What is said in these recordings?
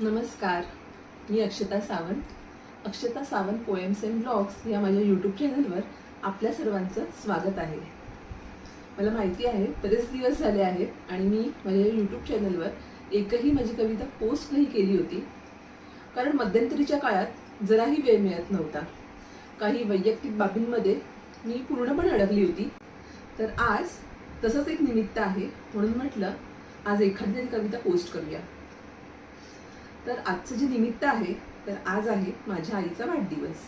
नमस्कार, मी अक्षता सावंत. अक्षता Sawant poems and blogs या माझ्या यूट्यूब चॅनलवर आपल्या सर्वांचं स्वागत आहे. मला माहिती आहे बरेच दिवस झाले आहेत आणि मी माझ्या यूट्यूब चॅनलवर एकही माझी कविता पोस्ट नाही केली होती, कारण मध्यंतरीच्या काळात जराही वेळ मिळत नव्हता. काही वैयक्तिक बाबींमध्ये मी पूर्णपणे अडकली होती. तर आज तसंच एक निमित्त आहे म्हणून म्हटलं आज एखादी तरी कविता पोस्ट करूया. तर आजचं जे निमित्त आहे तर आज आहे माझ्या आईचा वाढदिवस.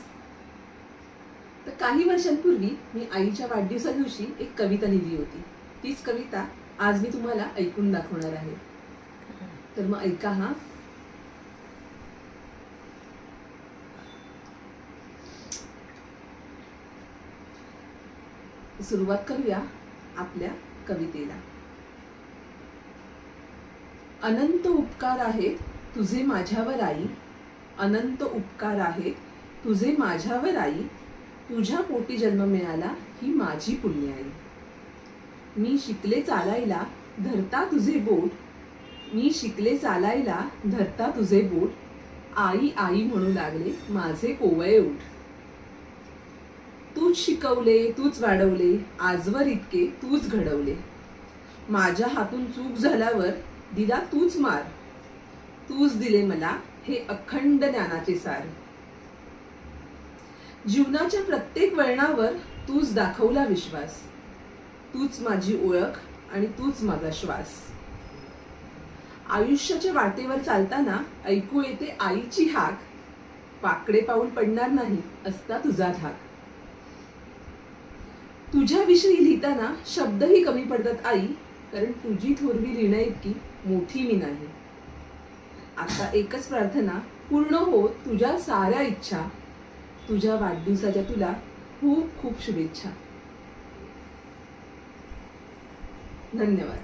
तर काही वर्षांपूर्वी मी आईच्या वाढदिवसा दिवशी एक कविता लिहिली होती. तीच कविता आज मी तुम्हाला ऐकून दाखवणार आहे. तर मग ऐका हा. सुरुवात करूया आपल्या कवितेला. अनंत उपकार आहेत तुझे माझ्यावर आई, अनंत उपकार आहेत तुझे माझ्यावर आई, तुझ्या पोटी जन्म मिळाला ही माझी पुण्य आई. मी शिकले चालायला धरता तुझे बोट, मी शिकले चालायला धरता तुझे बोट, आई आई म्हणू लागले माझे कोवळे ओठ. तूच शिकवले तूच वाढवले आजवर इतके तूच घडवले, माझ्या हातून चूक झाल्यावर दिला तूच मार, तूच दिले मला हे अखंड ज्ञानाचे सार. जीवनाच्या प्रत्येक वळणावर तूच दाखवला विश्वास, तूच माझी ओळख आणि तूच माझा श्वास. आयुष्याच्या वाटेवर चालताना ऐकू येते आईची हाक, वाकडे पाऊल पडणार नाही असता तुझा धाक. तुझ्याविषयी लिहिताना शब्दही कमी पडतात आई, कारण तुझी थोरवी लिहिण्या इतकी मोठी मी नाही. आता एकच प्रार्थना, पूर्ण हो तुझ्या साऱ्या इच्छा, तुझ्या वाढदिवसाच्या तुला खूप खूप शुभेच्छा. धन्यवाद.